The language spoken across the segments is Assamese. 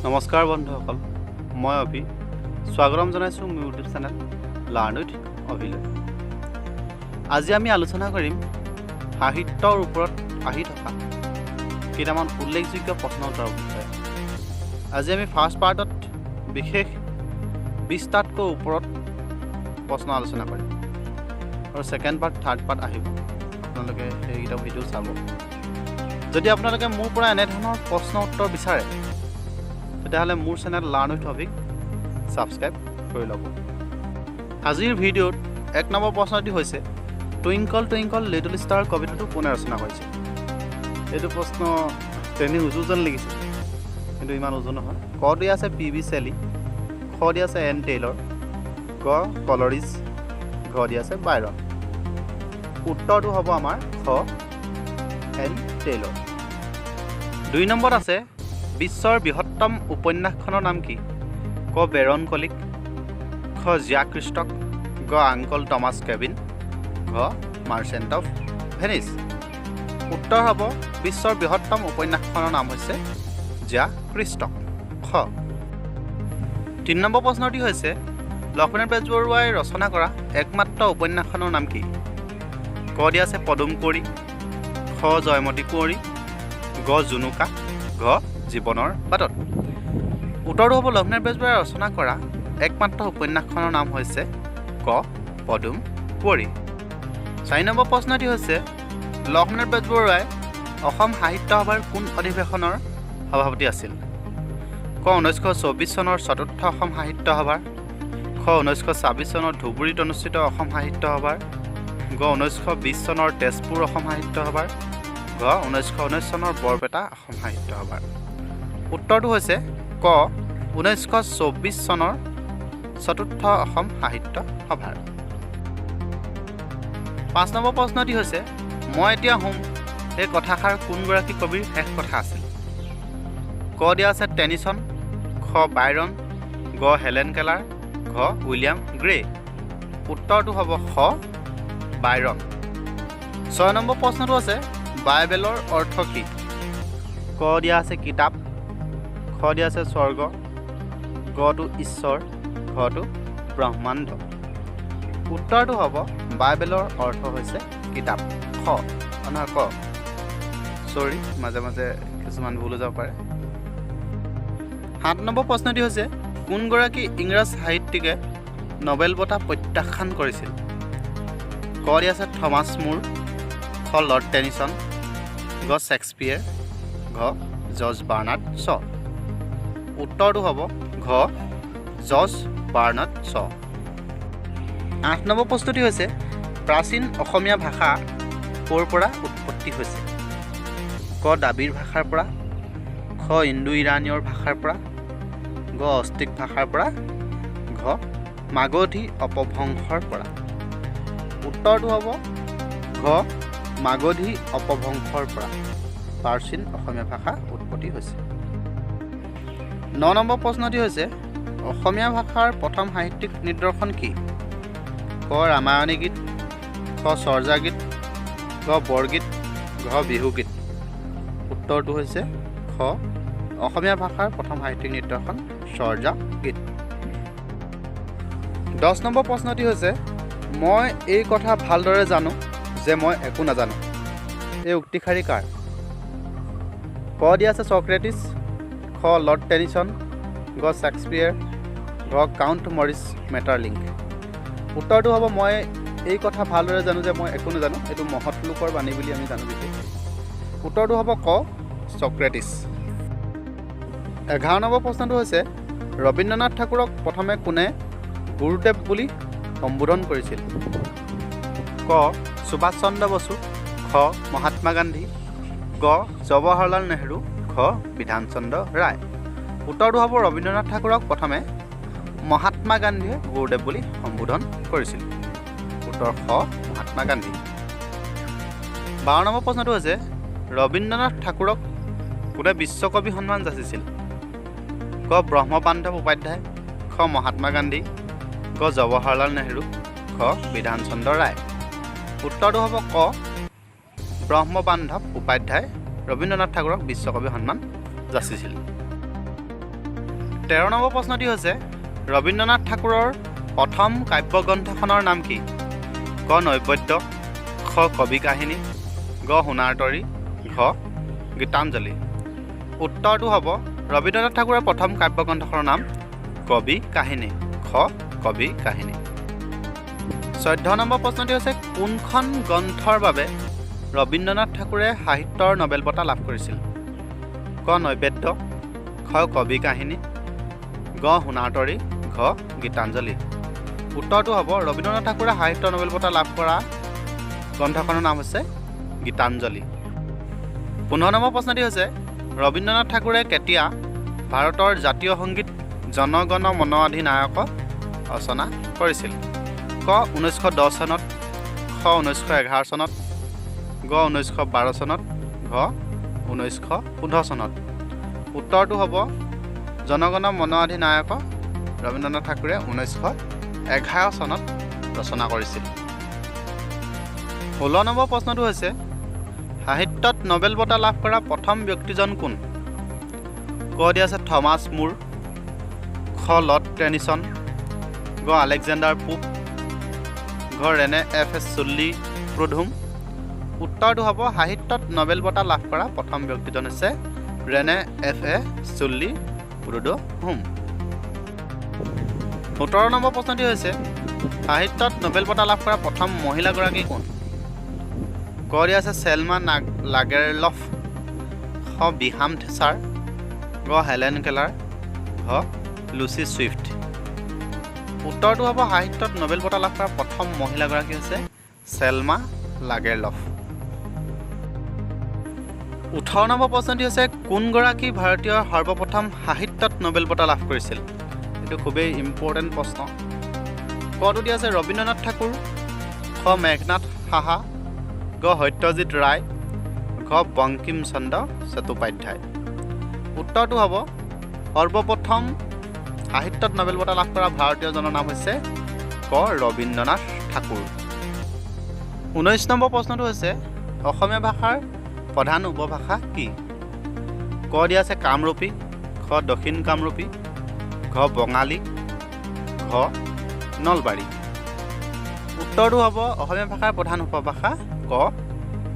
নমস্কাৰ বন্ধুসকল, মই অভি স্বাগতম জনাইছোঁ মোৰ ইউটিউব চেনেল লাৰ্ণ উইথ অভিলৈ। আজি আমি আলোচনা কৰিম সাহিত্যৰ ওপৰত আহি থকা কেইটামান উল্লেখযোগ্য প্ৰশ্ন উত্তৰৰ বিষয়ে। আজি আমি ফাৰ্ষ্ট পাৰ্টত বিশেষ 20টাতকৈ ওপৰত প্ৰশ্ন আলোচনা কৰিম আৰু ছেকেণ্ড পাৰ্ট থাৰ্ড পাৰ্ট আহিব। আপোনালোকে সেইকেইটা ভিডিঅ' চাব। যদি আপোনালোকে মোৰ পৰা এনেধৰণৰ প্ৰশ্ন উত্তৰ বিচাৰে তেতিয়াহ'লে মোৰ channel Learn With Abhik subscribe কৰি ল'ব। আজিৰ ভিডিঅ'ত 1 নম্বৰ প্ৰশ্নটি হৈছে টুইংকল টুইংকল লিটল ষ্টাৰ কবিতাটো কোনে ৰচনা কৰিছে? এইটো প্ৰশ্ন তেনেই উজু যেন লাগিছে, কিন্তু ইমান উজু নহয়। ক দি আছে পি বি শেলী, খ দি আছে এন টেইলৰ, গ কলৰিজ, ঘ দি আছে বাইৰন। উত্তৰটো হ'ব আমাৰ খ এন টেইলৰ। 2 নম্বৰত আছে বিশ্বৰ বৃহত্তম উপন্যাসখনৰ নাম কি? ক বেৰন কলিক, খ জ্যাক ক্ৰিষ্টক, গ আংকল টমাছ কেভিন, ঘ মাৰ্চেণ্ট অফ ভেনিছ। উত্তৰ হ'ব বিশ্বৰ বৃহত্তম উপন্যাসখনৰ নাম হৈছে জ্যাক ক্ৰিষ্টক, খ। 3 নম্বৰ প্ৰশ্নটি হৈছে লক্ষ্মীনাথ বেজবৰুৱাই ৰচনা কৰা একমাত্ৰ উপন্যাসখনৰ নাম কি? ক দি আছে পদুম কুঁৱৰী, খ জয়মতী কুঁৱৰী, গ জুনুকা, ঘ জীৱনৰ বাটত। উত্তৰটো হ'ব লক্ষ্মীনাথ বেজবৰুৱাই ৰচনা কৰা একমাত্ৰ উপন্যাসখনৰ নাম হৈছে ক পদুম কুঁৱৰী। 4 নম্বৰ প্ৰশ্নটি হৈছে লক্ষ্মীনাথ বেজবৰুৱাই অসম সাহিত্য সভাৰ কোন অধিৱেশনৰ সভাপতি আছিল? ক 1924 চনৰ চতুৰ্থ অসম সাহিত্য সভাৰ, খ 1926 চনৰ ধুবুৰীত অনুষ্ঠিত অসম সাহিত্য সভাৰ, গ 1920 চনৰ তেজপুৰ অসম সাহিত্য সভাৰ, ঘ 1919 চনৰ বৰপেটা অসম সাহিত্য সভাৰ। উত্তৰটো হৈছে ক 1924 চনৰ চতুৰ্থ অসম সাহিত্য সভাৰ। 5 নম্বৰ প্ৰশ্নটি হৈছে মই এতিয়া হোম এই কথাষাৰ কোনগৰাকী কবিৰ শেষ কথা আছিল? ক দিয়া আছে টেনিছন, খ বাইৰন, গ হেলেন কেলাৰ, ঘ উইলিয়াম গ্ৰে। উত্তৰটো হ'ব খ বাইৰন। 6 নম্বৰ প্ৰশ্নটো আছে বাইবেলৰ অৰ্থ কি? ক দিয়া আছে কিতাপ, খ দিয়া আছে স্বৰ্গ, গটো ঈশ্বৰ, ঘটো ব্ৰহ্মাণ্ড। উত্তৰটো হ'ব বাইবেলৰ অৰ্থ হৈছে কিতাপ, খ নহয় ক। চৰি, মাজে মাজে কিছুমান ভুল হৈ যাব পাৰে। 7 নম্বৰ প্ৰশ্নটি হৈছে কোনগৰাকী ইংৰাজ সাহিত্যিকে নবেল বঁটা প্ৰত্যাখ্যান কৰিছিল? ক দি আছে থমাছ মুৰ, খ লৰ্ড টেনিছন, গ শ্বেক্সপিয়েৰ, ঘ জৰ্জ বাৰ্নাৰ্ড ছ। উত্তৰটো হ'ব ঘ জৰ্জ বাৰ্নাৰ্ড ছ। 8 নম্বৰ প্ৰশ্নটি হৈছে প্ৰাচীন অসমীয়া ভাষা ক'ৰ পৰা উৎপত্তি হৈছে? ক দ্ৰাবিড় ভাষাৰ পৰা, খ ইণ্ডো ইৰানীয় ভাষাৰ পৰা, গ অষ্টিক ভাষাৰ পৰা, ঘ মাগধী অপভ্ৰংশৰ পৰা। উত্তৰটো হ'ব ঘ মাগধী অপভ্ৰংশৰ পৰা প্ৰাচীন অসমীয়া ভাষা উৎপত্তি হৈছে। 9 নম্বৰ প্ৰশ্নটি হৈছে অসমীয়া ভাষাৰ প্ৰথম সাহিত্যিক নিদৰ্শন কি? ক ৰামায়ণী গীত, খ চৰ্যা গীত, ঘ বৰগীত, ঘ বিহুগীত। উত্তৰটো হৈছে খ অসমীয়া ভাষাৰ প্ৰথম সাহিত্যিক নিদৰ্শন চৰ্যা গীত। 10 নম্বৰ প্ৰশ্নটি হৈছে মই এই কথা ভালদৰে জানো যে মই একো নাজানো। এই উক্তিশাৰী কাৰ? ক দিয়া আছে ছক্ৰেটিছ, খ লৰ্ড টেনিছন, গ শ্বেক্সপিয়েৰ, ঘ কাউণ্ট মৰিছ মেটাৰলিংক। উত্তৰটো হ'ব মই এই কথা ভালদৰে জানো যে মই একো নাজানো। এইটো মহৎ লোকৰ বাণী বুলি আমি জানো বিশেষ। উত্তৰটো হ'ব ক ছক্ৰেটিছ। 11 নম্বৰ প্ৰশ্নটো হৈছে ৰবীন্দ্ৰনাথ ঠাকুৰক প্ৰথমে কোনে গুৰুদেৱ বুলি সম্বোধন কৰিছিল? ক সুভাষ চন্দ্ৰ বসু, খ মহাত্মা গান্ধী, গ জৱাহৰলাল নেহৰু, খ বিধান চন্দ্ৰ ৰায়। উত্তৰটো হ'ব ৰবীন্দ্ৰনাথ ঠাকুৰক প্ৰথমে মহাত্মা গান্ধীয়ে গুৰুদেৱ বুলি সম্বোধন কৰিছিল। উত্তৰ খ মহাত্মা গান্ধী। 12 নম্বৰ প্ৰশ্নটো হৈছে ৰবীন্দ্ৰনাথ ঠাকুৰক কোনে বিশ্বকবি সন্মান যাচিছিল? ক ব্ৰহ্মবান্ধৱ উপাধ্যায়, খ মহাত্মা গান্ধী, গ জৱাহৰলাল নেহৰু, খ বিধান চন্দ্ৰ ৰায়। উত্তৰটো হ'ব ক ব্ৰহ্মবান্ধৱ উপাধ্যায় ৰবীন্দ্ৰনাথ ঠাকুৰক বিশ্বকবি সন্মান যাচিছিল। 13 নম্বৰ প্ৰশ্নটি হৈছে ৰবীন্দ্ৰনাথ ঠাকুৰৰ প্ৰথম কাব্যগ্ৰন্থখনৰ নাম কি? ক নৈবদ্য, খ কবি কাহিনী, গ সোণাৰ তৰি, ঘ গীতাঞ্জলি। উত্তৰটো হ'ব ৰবীন্দ্ৰনাথ ঠাকুৰৰ প্ৰথম কাব্যগ্ৰন্থখনৰ নাম কবি কাহিনী, খ কবি কাহিনী। 14 নম্বৰ প্ৰশ্নটি হৈছে কোনখন গ্ৰন্থৰ বাবে ৰবীন্দ্ৰনাথ ঠাকুৰে সাহিত্যৰ নবেল বঁটা লাভ কৰিছিল? ক নৈবেদ্য, খ কবি কাহিনী, গ সোণাৰ তৰি, ঘ গীতাঞ্জলি। উত্তৰটো হ'ব ৰবীন্দ্ৰনাথ ঠাকুৰে সাহিত্যৰ নবেল বঁটা লাভ কৰা গ্ৰন্থখনৰ নাম হৈছে গীতাঞ্জলি। 15 নম্বৰ প্ৰশ্নটি হৈছে ৰবীন্দ্ৰনাথ ঠাকুৰে কেতিয়া ভাৰতৰ জাতীয় সংগীত জন গণ মন অধিনায়ক ৰচনা কৰিছিল? ক 1910 চনত, খ 1911 চনত, গ 1912 চনত, ঘ 1915 চনত। উত্তৰটো হ'ব জনগণ মন অধিনায়ক ৰবীন্দ্ৰনাথ ঠাকুৰে 1911 চনত ৰচনা কৰিছিল। 16 নম্বৰ প্ৰশ্নটো হৈছে সাহিত্যত নবেল বঁটা লাভ কৰা প্ৰথম ব্যক্তিজন কোন? ক দিয়া আছে থমাছ মুৰ, খ লৰ্ড টেনিছন, গ আলেকজেণ্ডাৰ পোপ, ঘ ৰেনে এফ এছ চুল্লি প্ৰথম। উত্তৰটো হ'ব সাহিত্যত নবেল বঁটা লাভ কৰা প্ৰথম ব্যক্তিজন হৈছে ৰেনে এফ এ চুল্লি প্ৰথম। 17 নম্বৰ প্ৰশ্নটি হৈছে সাহিত্যত নবেল বঁটা লাভ কৰা প্ৰথম মহিলাগৰাকী কোন? ক দিয়া আছে চেলমা লাগেৰলফ, খ বিহাম থেচাৰ, গ হেলেন কেলাৰ, ঘ লুচি ছুইফ্ট। উত্তৰটো হ'ব সাহিত্যত নবেল বঁটা লাভ কৰা প্ৰথম মহিলাগৰাকী হৈছে চেলমা লাগেৰলফ। 18 নম্বৰ প্ৰশ্নটি হৈছে কোনগৰাকী ভাৰতীয় সৰ্বপ্ৰথম সাহিত্যত নবেল বঁটা লাভ কৰিছিল? এইটো খুবেই ইম্পৰ্টেণ্ট প্ৰশ্ন। কটো দিয়া আছে ৰবীন্দ্ৰনাথ ঠাকুৰ, খ মেঘনাথ সাহা, গ সত্যজিৎ ৰায়, ঘ বংকিম চন্দ্ৰ চট্টোপাধ্যায়। উত্তৰটো হ'ব সৰ্বপ্ৰথম সাহিত্যত নবেল বঁটা লাভ কৰা ভাৰতীয়জনৰ নাম হৈছে ক ৰবীন্দ্ৰনাথ ঠাকুৰ। 19 নম্বৰ প্ৰশ্নটো হৈছে অসমীয়া ভাষাৰ প্ৰধান উপভাষা কি? ক দিয়া আছে কামৰূপী, খ দক্ষিণ কামৰূপী, ঘ বঙালী, ঘ নলবাৰী। উত্তৰটো হ'ব অসমীয়া ভাষাৰ প্ৰধান উপভাষা ক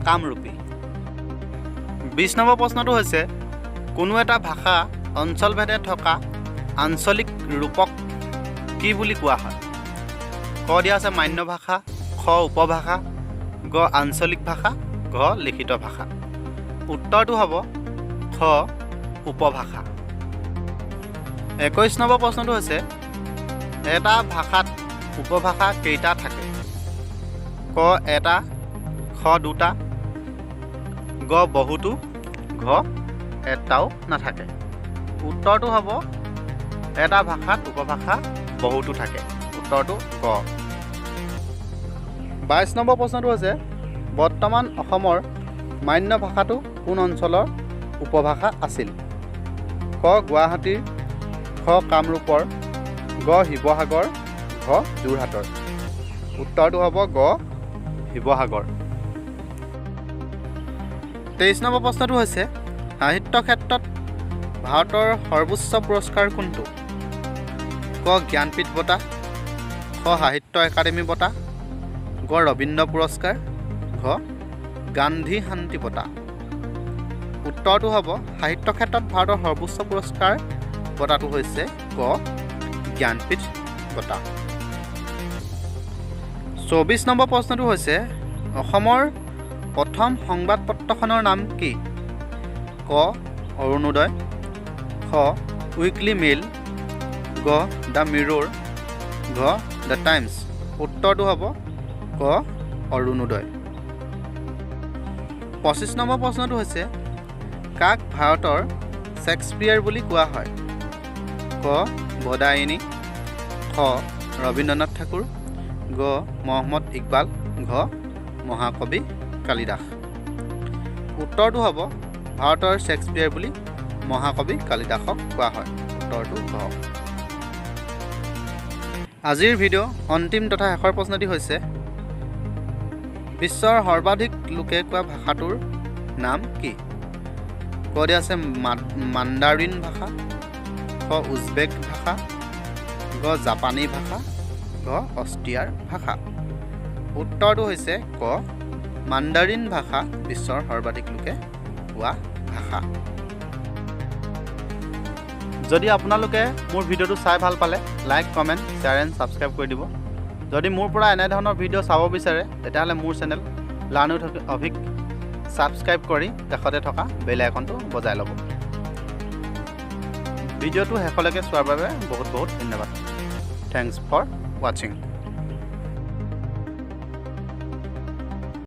কামৰূপী। 20 নম্বৰ প্ৰশ্নটো হৈছে কোনো এটা ভাষা অঞ্চলভেদে থকা আঞ্চলিক ৰূপক কি বুলি কোৱা হয়? ক দিয়া আছে মান্য ভাষা, খ উপভাষা, গ আঞ্চলিক ভাষা, ঘ লিখিত ভাষা। উত্তৰটো হ'ব খ উপভাষা। 21 নম্বৰ প্ৰশ্নটো হৈছে এটা ভাষাত উপভাষা কেইটা থাকে? ক এটা, খ দুটা, গ বহুতো, ঘ এটাও নাথাকে। উত্তৰটো হ'ব এটা ভাষাত উপভাষা বহুতো থাকে। উত্তৰটো গ। 22 নম্বৰ প্ৰশ্নটো হৈছে বৰ্তমান অসমৰ মান্য ভাষাটো কোন অঞ্চলৰ উপভাষা আছিল? ক গুৱাহাটীৰ, খ কামৰূপৰ, গ শিৱসাগৰ, ঘ যোৰহাটৰ। উত্তৰটো হ'ব গ শিৱসাগৰ। 23 নম্বৰ প্ৰশ্নটো হৈছে সাহিত্য ক্ষেত্ৰত ভাৰতৰ সৰ্বোচ্চ পুৰস্কাৰ কোনটো? ক জ্ঞানপীঠ বঁটা, খ সাহিত্য একাডেমী বঁটা, গ ৰবীন্দ্ৰ পুৰস্কাৰ, ঘ গান্ধী শান্তি বঁটা। উত্তৰটো হ'ব সাহিত্য ক্ষেত্ৰত ভাৰতৰ সৰ্বোচ্চ পুৰস্কাৰ বঁটাটো হৈছে ক জ্ঞানপীঠ বঁটা। 24 নম্বৰ প্ৰশ্নটো হৈছে অসমৰ প্ৰথম সংবাদপত্ৰখনৰ নাম কি? ক অৰুণোদয়, খ উইকলি মেইল, গ দ্য মিৰ'ৰ, ঘ দ্য টাইমছ। উত্তৰটো হ'ব ক অৰুণোদয়। 25 নম্বৰ প্ৰশ্নটো হৈছে কাক ভাৰতৰ শ্বেক্সপিয়াৰ বুলি কোৱা হয়? ক বদায়নী, খ ৰবীন্দ্ৰনাথ ঠাকুৰ, গ মহম্মদ ইকবাল, ঘ মহাকবি কালিদাস। উত্তৰটো হ'ব ভাৰতৰ শ্বেক্সপিয়াৰ বুলি মহাকবি কালিদাসক কোৱা হয়। উত্তৰটো ঘ। আজিৰ ভিডিঅ' অন্তিম তথা শেষৰ প্ৰশ্নটি হৈছে বিশ্বৰ সৰ্বাধিক লোকে কোৱা ভাষাটোৰ নাম কি? ক দিয়া আছে মাণ্ডাৰিন ভাষা, খ খ উজবেক ভাষা, গ জাপানী ভাষা, ঘ অষ্ট্ৰিয়াৰ ভাষা। উত্তৰটো হৈছে ক মাণ্ডাৰিন ভাষা বিশ্বৰ সৰ্বাধিক লোকে কোৱা ভাষা। যদি আপোনালোকে মোৰ ভিডিঅ'টো চাই ভাল পালে like, comment, share and subscribe কৰি দিব। যদি মোৰ পৰা এনেধৰণৰ ভিডিঅ' চাব বিচাৰে তেতিয়াহ'লে মোৰ channel Learn With Abhik subscribe কৰি কাষতে থকা বেল আইকনটো বজাই ল'ব। ভিডিঅ'টো শেষলৈকে চোৱাৰ বাবে বহুত বহুত ধন্যবাদ। থেংকছ ফৰ ৱাচিং।